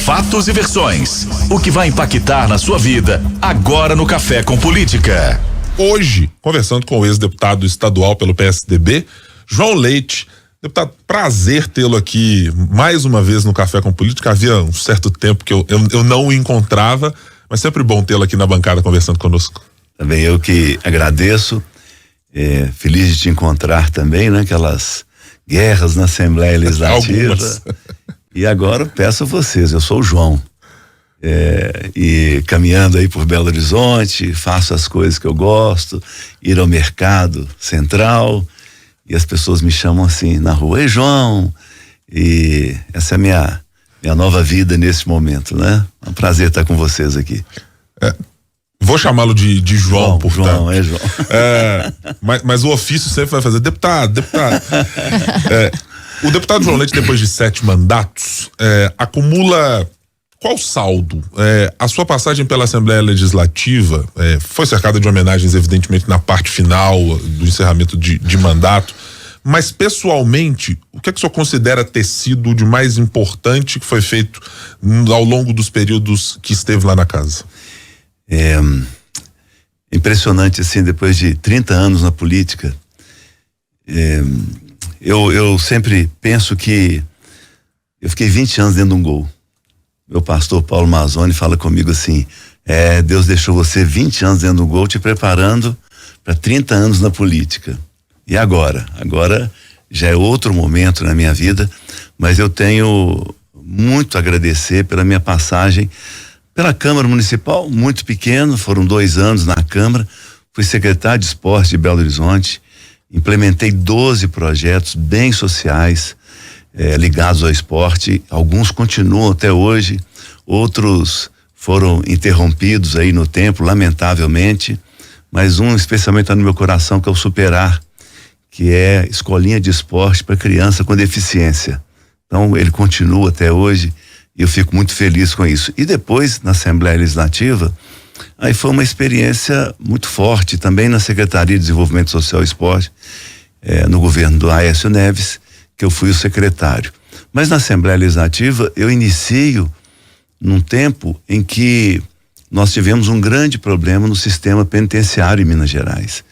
Fatos e versões. O que vai impactar na sua vida agora no Café com Política. Hoje, conversando com o ex-deputado estadual pelo PSDB, João Leite. Deputado, prazer tê-lo aqui mais uma vez no Café com Política. Havia um certo tempo que eu não o encontrava, mas sempre bom tê-lo aqui na bancada conversando conosco. Também eu que agradeço, feliz de te encontrar também, né? Aquelas guerras na Assembleia Legislativa. Algumas. E agora peço a vocês, eu sou o João, e caminhando aí por Belo Horizonte, faço as coisas que eu gosto, ir ao mercado central, e as pessoas me chamam assim na rua, ei João, e essa é a minha nova vida nesse momento, né? É um prazer estar com vocês aqui. Vou chamá-lo de João, portanto. João, João. Mas o ofício sempre vai fazer deputado. O deputado João Leite, depois de 7 mandatos, acumula qual saldo? A sua passagem pela Assembleia Legislativa foi cercada de homenagens, evidentemente, na parte final do encerramento de mandato, mas pessoalmente, o que é que o senhor considera ter sido de mais importante que foi feito ao longo dos períodos que esteve lá na casa? Impressionante, assim, depois de 30 anos na política, eu sempre penso que eu fiquei 20 anos dentro de um gol. Meu pastor Paulo Mazzoni fala comigo assim, Deus deixou você 20 anos dentro do gol te preparando para 30 anos na política. E agora? Agora já é outro momento na minha vida, mas eu tenho muito a agradecer pela minha passagem pela Câmara Municipal, muito pequeno, foram 2 anos na Câmara, fui secretário de Esporte de Belo Horizonte, implementei 12 projetos bem sociais, ligados ao esporte, alguns continuam até hoje, outros foram interrompidos aí no tempo, lamentavelmente, mas um especialmente está no meu coração, que é o Superar, que é escolinha de esporte para criança com deficiência. Então ele continua até hoje e eu fico muito feliz com isso. E depois, na Assembleia Legislativa, aí foi uma experiência muito forte também na Secretaria de Desenvolvimento Social e Esporte, no governo do Aécio Neves, que eu fui o secretário. Mas na Assembleia Legislativa eu inicio num tempo em que nós tivemos um grande problema no sistema penitenciário em Minas Gerais.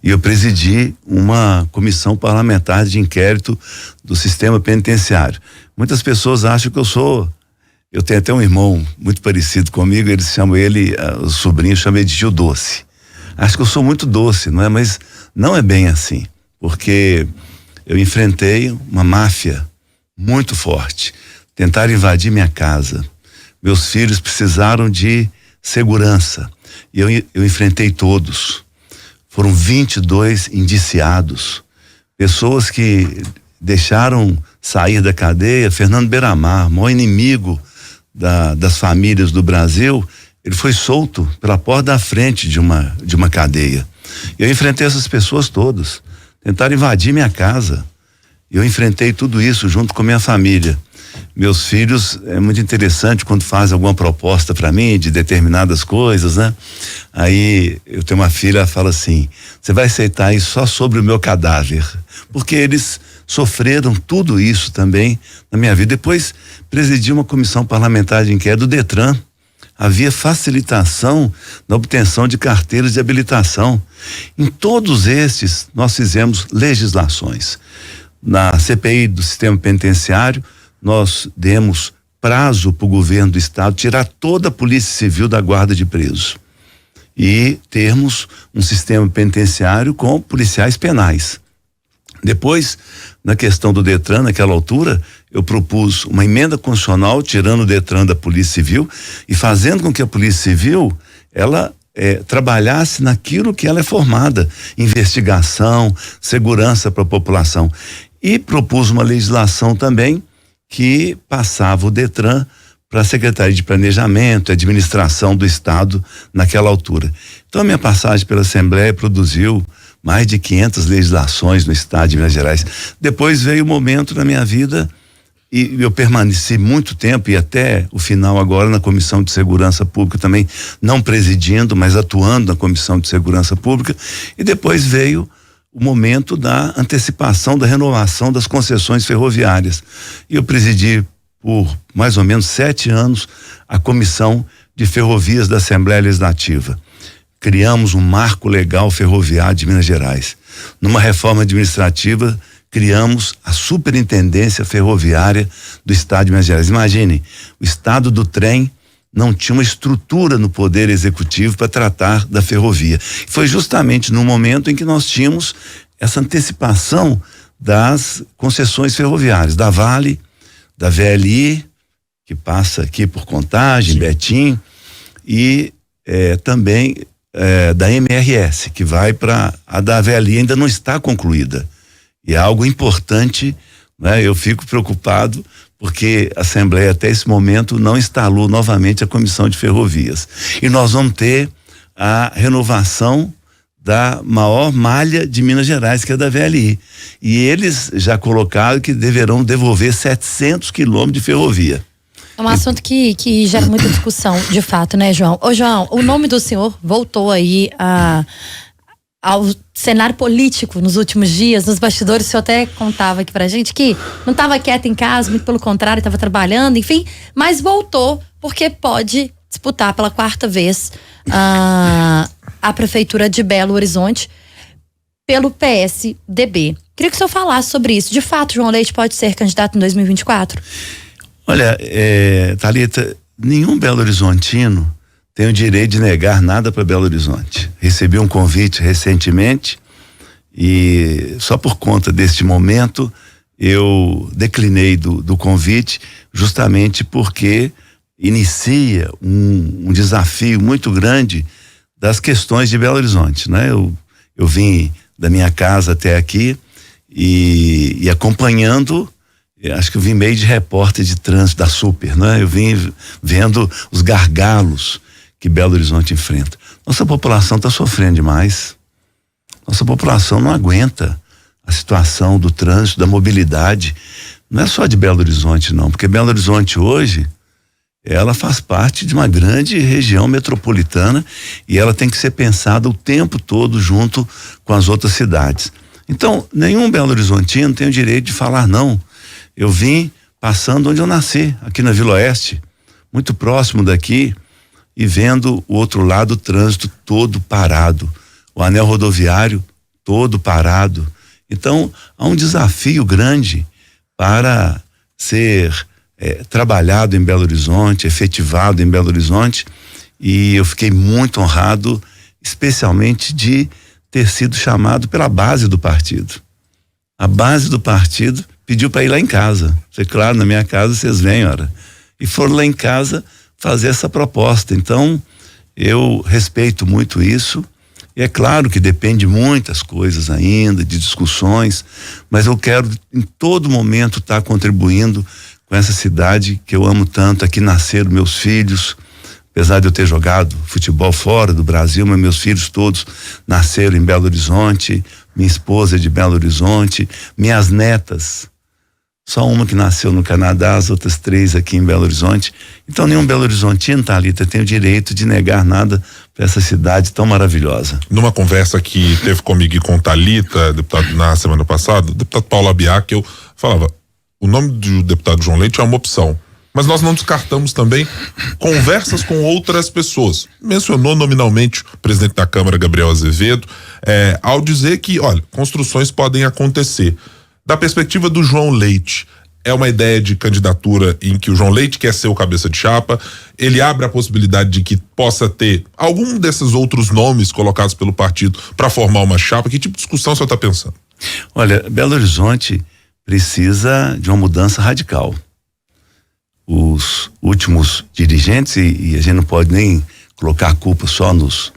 E eu presidi uma comissão parlamentar de inquérito do sistema penitenciário. Muitas pessoas acham que eu tenho até um irmão muito parecido comigo, eles chamam o sobrinho chama ele de tio doce. Acho que eu sou muito doce, não é? Mas não é bem assim, porque eu enfrentei uma máfia muito forte. Tentaram invadir minha casa. Meus filhos precisaram de segurança. E eu enfrentei todos. Foram 22 indiciados. Pessoas que deixaram sair da cadeia. Fernando Beiramar, maior inimigo das famílias do Brasil, ele foi solto pela porta da frente de uma cadeia. Eu enfrentei essas pessoas todas. Tentaram invadir minha casa. Eu enfrentei tudo isso junto com minha família. Meus filhos, é muito interessante quando fazem alguma proposta para mim de determinadas coisas, né? Aí eu tenho uma filha, ela fala assim, você vai aceitar isso só sobre o meu cadáver? Porque eles sofreram tudo isso também na minha vida. Depois presidi uma comissão parlamentar de inquérito do Detran. Havia facilitação na obtenção de carteiras de habilitação. Em todos estes, nós fizemos legislações. Na CPI do sistema penitenciário, nós demos prazo para o governo do estado tirar toda a polícia civil da guarda de presos e termos um sistema penitenciário com policiais penais. Depois, na questão do Detran, naquela altura, eu propus uma emenda constitucional tirando o Detran da Polícia Civil e fazendo com que a Polícia Civil, ela trabalhasse naquilo que ela é formada, investigação, segurança para a população. E propus uma legislação também que passava o Detran para a Secretaria de Planejamento e Administração do Estado naquela altura. Então a minha passagem pela Assembleia produziu mais de 500 legislações no Estado de Minas Gerais. Depois veio o momento na minha vida e eu permaneci muito tempo e até o final agora na Comissão de Segurança Pública também, não presidindo, mas atuando na Comissão de Segurança Pública, e depois veio o momento da antecipação da renovação das concessões ferroviárias. E eu presidi por mais ou menos 7 anos, a Comissão de Ferrovias da Assembleia Legislativa. Criamos um marco legal ferroviário de Minas Gerais. Numa reforma administrativa, criamos a Superintendência Ferroviária do Estado de Minas Gerais. Imagine, o Estado do trem não tinha uma estrutura no Poder Executivo para tratar da ferrovia. Foi justamente no momento em que nós tínhamos essa antecipação das concessões ferroviárias, da Vale, da VLI, que passa aqui por Contagem, sim, Betim, e também da MRS, que vai para a da VLI, ainda não está concluída. E é algo importante, né? Eu fico preocupado porque a Assembleia até esse momento não instalou novamente a Comissão de Ferrovias. E nós vamos ter a renovação da maior malha de Minas Gerais, que é da VLI. E eles já colocaram que deverão devolver 700 quilômetros de ferrovia. É um assunto que gera muita discussão, de fato, né, João? Ô, João, o nome do senhor voltou aí ao cenário político nos últimos dias, nos bastidores. O senhor até contava aqui pra gente que não estava quieto em casa, muito pelo contrário, estava trabalhando, enfim, mas voltou porque pode disputar pela 4ª vez a prefeitura de Belo Horizonte pelo PSDB. Queria que o senhor falasse sobre isso. De fato, João Leite pode ser candidato em 2024? Olha, Thalita, nenhum Belo Horizontino tem o direito de negar nada para Belo Horizonte. Recebi um convite recentemente e só por conta deste momento eu declinei do convite, justamente porque inicia um desafio muito grande das questões de Belo Horizonte, né? Eu vim da minha casa até aqui e acompanhando. Acho que eu vim meio de repórter de trânsito da Super, né? Eu vim vendo os gargalos que Belo Horizonte enfrenta. Nossa população está sofrendo demais. Nossa população não aguenta a situação do trânsito, da mobilidade. Não é só de Belo Horizonte, não, porque Belo Horizonte hoje, ela faz parte de uma grande região metropolitana e ela tem que ser pensada o tempo todo junto com as outras cidades. Então, nenhum Belo Horizontino tem o direito de falar não. Eu vim passando onde eu nasci, aqui na Vila Oeste, muito próximo daqui, e vendo o outro lado, o trânsito todo parado, o anel rodoviário todo parado. Então, há um desafio grande para ser trabalhado em Belo Horizonte, efetivado em Belo Horizonte, e eu fiquei muito honrado, especialmente de ter sido chamado pela base do partido. A base do partido pediu para ir lá em casa. Claro, na minha casa vocês vêm, ora. E foram lá em casa fazer essa proposta. Então, eu respeito muito isso. E é claro que depende de muitas coisas ainda, de discussões, mas eu quero em todo momento estar contribuindo com essa cidade que eu amo tanto. Aqui nasceram meus filhos, apesar de eu ter jogado futebol fora do Brasil, mas meus filhos todos nasceram em Belo Horizonte, minha esposa é de Belo Horizonte, minhas netas, só uma que nasceu no Canadá, as outras 3 aqui em Belo Horizonte. Então nenhum Belo Horizontino, Thalita, tem o direito de negar nada para essa cidade tão maravilhosa. Numa conversa que teve comigo e com Thalita, deputado, na semana passada, o deputado Paulo Abiac, eu falava, o nome do deputado João Leite é uma opção, mas nós não descartamos também conversas com outras pessoas. Mencionou nominalmente o presidente da Câmara, Gabriel Azevedo, ao dizer que, olha, construções podem acontecer. Da perspectiva do João Leite, é uma ideia de candidatura em que o João Leite quer ser o cabeça de chapa, ele abre a possibilidade de que possa ter algum desses outros nomes colocados pelo partido para formar uma chapa? Que tipo de discussão o senhor está pensando? Olha, Belo Horizonte precisa de uma mudança radical. Os últimos dirigentes, e a gente não pode nem colocar a culpa só nos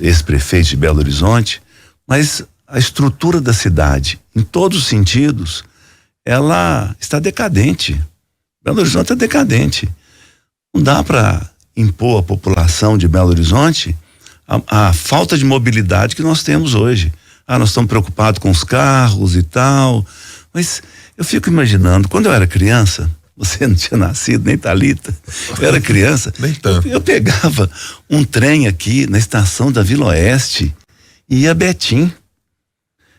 ex-prefeitos de Belo Horizonte, mas a estrutura da cidade, em todos os sentidos, ela está decadente. Belo Horizonte é decadente. Não dá para impor à população de Belo Horizonte a falta de mobilidade que nós temos hoje. Nós estamos preocupados com os carros e tal, mas eu fico imaginando, quando eu era criança, você não tinha nascido, nem Thalita, eu era criança, nem tanto. Eu pegava um trem aqui na estação da Vila Oeste e ia a Betim.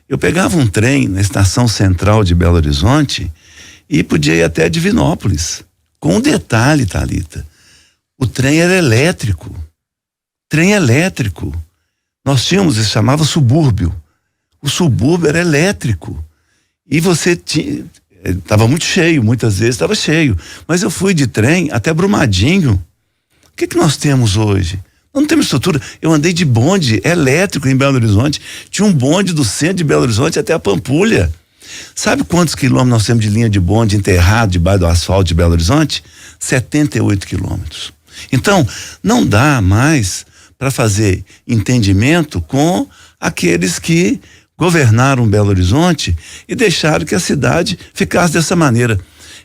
Eu pegava um trem na estação central de Belo Horizonte e podia ir até Divinópolis. Com um detalhe, Thalita, o trem era elétrico. Trem elétrico. Nós tínhamos, isso chamava subúrbio. O subúrbio era elétrico. E você tinha, estava muito cheio, muitas vezes estava cheio. Mas eu fui de trem até Brumadinho. O que nós temos hoje? Nós não temos estrutura. Eu andei de bonde elétrico em Belo Horizonte. Tinha um bonde do centro de Belo Horizonte até a Pampulha. Sabe quantos quilômetros nós temos de linha de bonde enterrado debaixo do asfalto de Belo Horizonte? 78 quilômetros. Então, não dá mais para fazer entendimento com aqueles que governaram Belo Horizonte e deixaram que a cidade ficasse dessa maneira.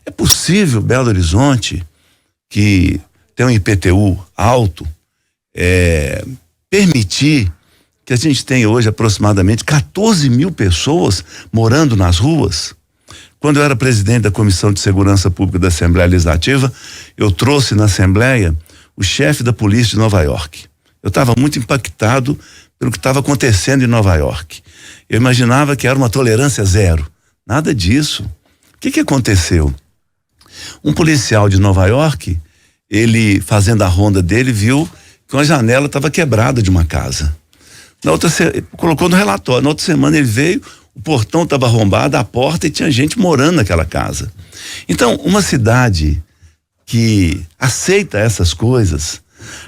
É possível Belo Horizonte, que tem um IPTU alto, permitir que a gente tenha hoje aproximadamente 14 mil pessoas morando nas ruas? Quando eu era presidente da Comissão de Segurança Pública da Assembleia Legislativa, eu trouxe na Assembleia o chefe da polícia de Nova York. Eu estava muito impactado pelo que estava acontecendo em Nova York. Eu imaginava que era uma tolerância zero. Nada disso. O que aconteceu? Um policial de Nova York, ele fazendo a ronda dele, viu que uma janela estava quebrada de uma casa. Colocou no relatório. Na outra semana ele veio, o portão estava arrombado, a porta, e tinha gente morando naquela casa. Então, uma cidade que aceita essas coisas,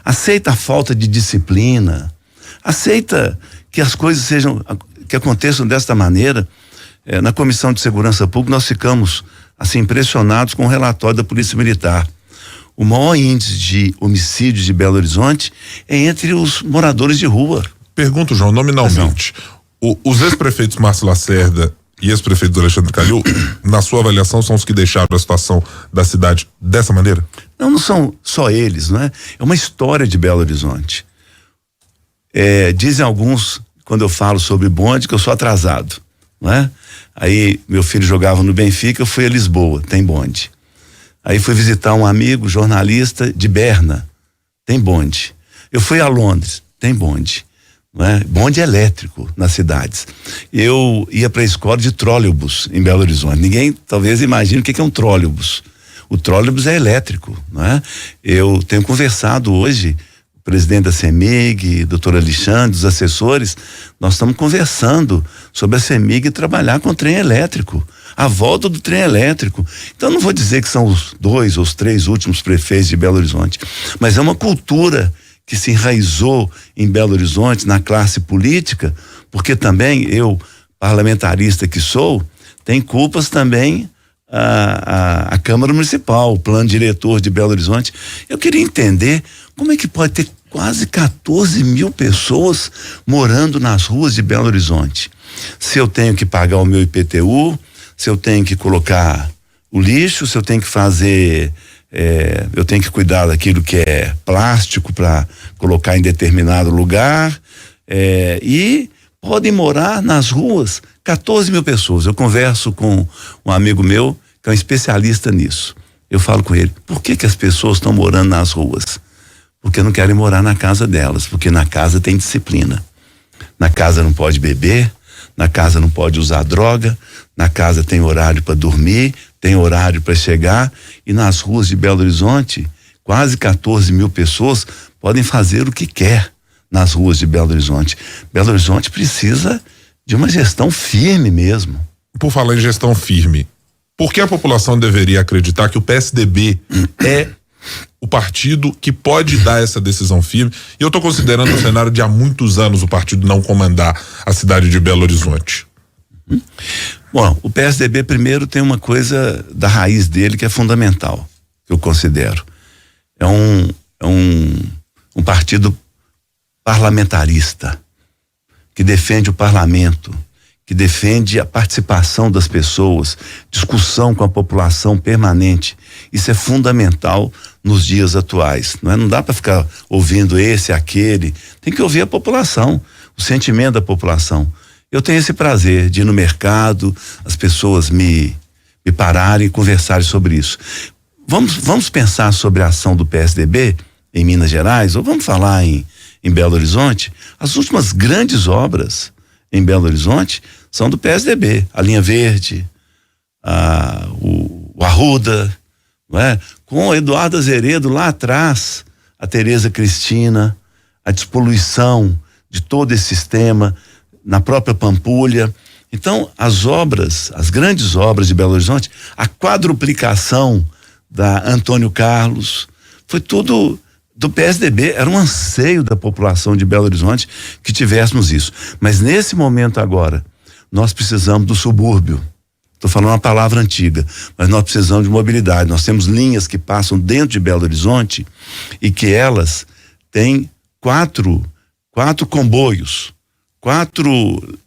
aceita a falta de disciplina, aceita que as coisas que aconteçam desta maneira. Na Comissão de Segurança Pública nós ficamos assim impressionados com o relatório da Polícia Militar. O maior índice de homicídios de Belo Horizonte é entre os moradores de rua. Pergunto, João, nominalmente, os ex-prefeitos Márcio Lacerda e ex-prefeito Alexandre Calil, na sua avaliação, são os que deixaram a situação da cidade dessa maneira? Não são só eles, não é? É uma história de Belo Horizonte. Dizem alguns, quando eu falo sobre bonde, que eu sou atrasado, não é? Aí meu filho jogava no Benfica, eu fui a Lisboa, tem bonde. Aí fui visitar um amigo jornalista de Berna, tem bonde. Eu fui a Londres, tem bonde. Não é? Bonde elétrico nas cidades. Eu ia para a escola de trólebus em Belo Horizonte. Ninguém talvez imagine o que é um trólebus. O trólebus é elétrico, não é? Eu tenho conversado hoje, o presidente da CEMIG, doutor Alexandre, os assessores, nós estamos conversando sobre a CEMIG trabalhar com trem elétrico, a volta do trem elétrico. Então não vou dizer que são os 2 ou os 3 últimos prefeitos de Belo Horizonte, mas é uma cultura que se enraizou em Belo Horizonte, na classe política, porque também eu, parlamentarista que sou, tem culpas também a Câmara Municipal, o plano diretor de Belo Horizonte. Eu queria entender como é que pode ter quase 14 mil pessoas morando nas ruas de Belo Horizonte. Se eu tenho que pagar o meu IPTU, se eu tenho que colocar o lixo, se eu tenho que fazer... eu tenho que cuidar daquilo que é plástico para colocar em determinado lugar, e podem morar nas ruas 14 mil pessoas. Eu converso com um amigo meu que é um especialista nisso. Eu falo com ele, por que as pessoas estão morando nas ruas? Porque não querem morar na casa delas, porque na casa tem disciplina. Na casa não pode beber, na casa não pode usar droga, na casa tem horário para dormir, tem horário para chegar, e nas ruas de Belo Horizonte, quase 14 mil pessoas podem fazer o que quer nas ruas de Belo Horizonte. Belo Horizonte precisa de uma gestão firme mesmo. Por falar em gestão firme, por que a população deveria acreditar que o PSDB é o partido que pode dar essa decisão firme? E eu estou considerando o cenário de há muitos anos o partido não comandar a cidade de Belo Horizonte. Bom, o PSDB primeiro tem uma coisa da raiz dele que é fundamental, que eu considero. É um partido parlamentarista, que defende o parlamento, que defende a participação das pessoas, discussão com a população permanente. Isso é fundamental nos dias atuais, não é? Não dá para ficar ouvindo esse, aquele, tem que ouvir a população, o sentimento da população. Eu tenho esse prazer de ir no mercado, as pessoas me pararem e conversarem sobre isso. Vamos pensar sobre a ação do PSDB em Minas Gerais, ou vamos falar em Belo Horizonte? As últimas grandes obras em Belo Horizonte são do PSDB, a Linha Verde, o Arruda, não é? Com o Eduardo Azeredo lá atrás, a Tereza Cristina, a despoluição de todo esse sistema, na própria Pampulha. Então, as grandes obras de Belo Horizonte, a quadruplicação da Antônio Carlos, foi tudo do PSDB, era um anseio da população de Belo Horizonte que tivéssemos isso. Mas nesse momento agora, nós precisamos do subúrbio. Estou falando uma palavra antiga, mas nós precisamos de mobilidade. Nós temos linhas que passam dentro de Belo Horizonte e que elas têm quatro comboios, 4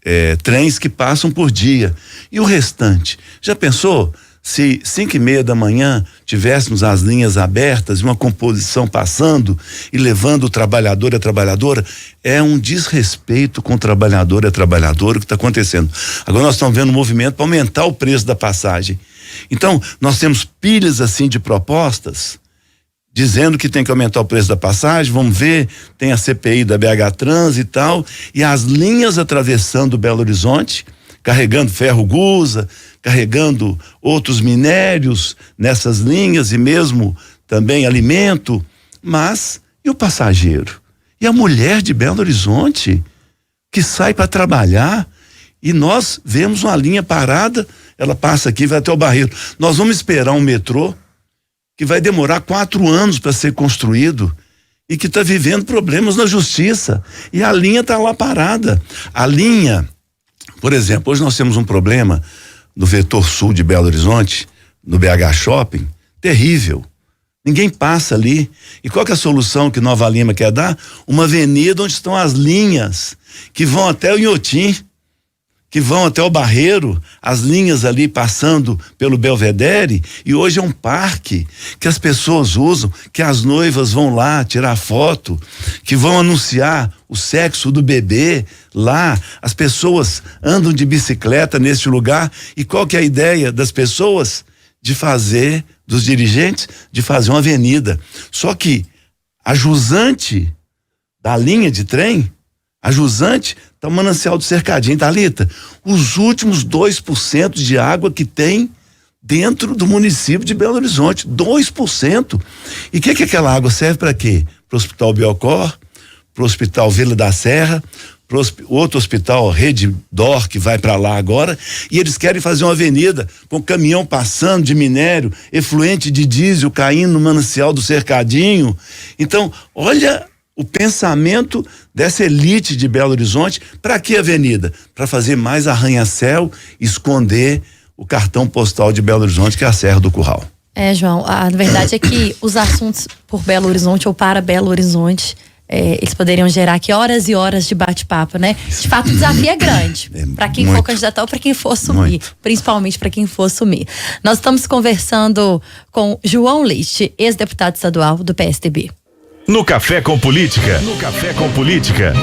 trens que passam por dia. E o restante? Já pensou se 5:30 da manhã tivéssemos as linhas abertas e uma composição passando e levando o trabalhador e a trabalhadora? É um desrespeito com o trabalhador e a trabalhadora o que está acontecendo. Agora nós estamos vendo um movimento para aumentar o preço da passagem. Então, nós temos pilhas assim de propostas dizendo que tem que aumentar o preço da passagem. Vamos ver, tem a CPI da BH Trans e tal, e as linhas atravessando Belo Horizonte, carregando ferro gusa, carregando outros minérios nessas linhas e mesmo também alimento. Mas e o passageiro? E a mulher de Belo Horizonte que sai para trabalhar e nós vemos uma linha parada, ela passa aqui, vai até o Barreiro. Nós vamos esperar um metrô que vai demorar 4 anos para ser construído e que está vivendo problemas na justiça. E a linha está lá parada. A linha, por exemplo, hoje nós temos um problema no vetor sul de Belo Horizonte, no BH Shopping, terrível. Ninguém passa ali. E qual que é a solução que Nova Lima quer dar? Uma avenida onde estão as linhas que vão até o Inhotim, que vão até o Barreiro, as linhas ali passando pelo Belvedere, e hoje é um parque que as pessoas usam, que as noivas vão lá tirar foto, que vão anunciar o sexo do bebê lá, as pessoas andam de bicicleta neste lugar. E qual que é a ideia das pessoas? Dos dirigentes, de fazer uma avenida. Só que a jusante da linha de trem, a jusante tá o Manancial do Cercadinho, Thalita, os últimos 2% de água que tem dentro do município de Belo Horizonte, 2%. E o que aquela água serve para quê? Para o Hospital Biocor, para o Hospital Vila da Serra, para outro hospital, Rede Dor, que vai para lá agora, e eles querem fazer uma avenida com caminhão passando de minério, efluente de diesel caindo no Manancial do Cercadinho. Então, olha o pensamento dessa elite de Belo Horizonte. Para que avenida? Para fazer mais arranha-céu, esconder o cartão postal de Belo Horizonte, que é a Serra do Curral. João, a verdade é que os assuntos por Belo Horizonte ou para Belo Horizonte, eles poderiam gerar aqui horas e horas de bate-papo, né? De fato, o desafio é grande para quem for candidatar ou para quem for assumir, principalmente para quem for assumir. Nós estamos conversando com João Leite, ex-deputado estadual do PSDB. No Café com Política.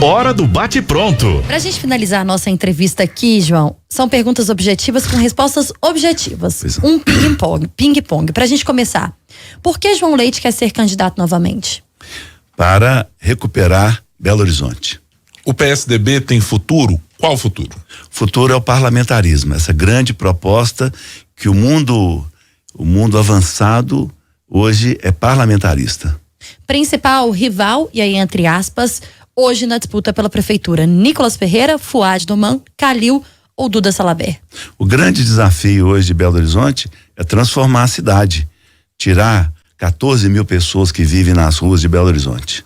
Hora do bate pronto. Pra gente finalizar a nossa entrevista aqui, João, são perguntas objetivas com respostas objetivas. Um ping-pong. Pra gente começar, por que João Leite quer ser candidato novamente? Para recuperar Belo Horizonte. O PSDB tem futuro? Qual futuro? Futuro é o parlamentarismo, essa grande proposta que o mundo avançado hoje é parlamentarista. Principal rival, e aí entre aspas, hoje na disputa pela prefeitura: Nicolas Ferreira, Fuad Doman, Calil ou Duda Salabert? O grande desafio hoje de Belo Horizonte é transformar a cidade, tirar 14 mil pessoas que vivem nas ruas de Belo Horizonte.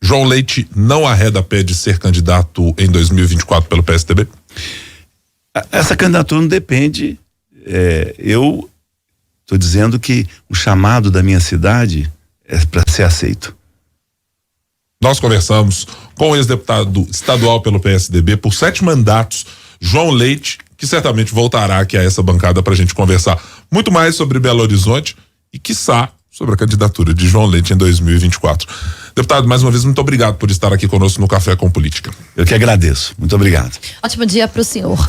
João Leite não arreda pé de ser candidato em 2024 pelo PSDB? Essa candidatura não depende. Eu estou dizendo que o chamado da minha cidade é para ser aceito. Nós conversamos com o ex-deputado estadual pelo PSDB por 7 mandatos, João Leite, que certamente voltará aqui a essa bancada para a gente conversar muito mais sobre Belo Horizonte e, quiçá, sobre a candidatura de João Leite em 2024. Deputado, mais uma vez, muito obrigado por estar aqui conosco no Café com Política. Eu que agradeço. Muito obrigado. Ótimo dia para o senhor.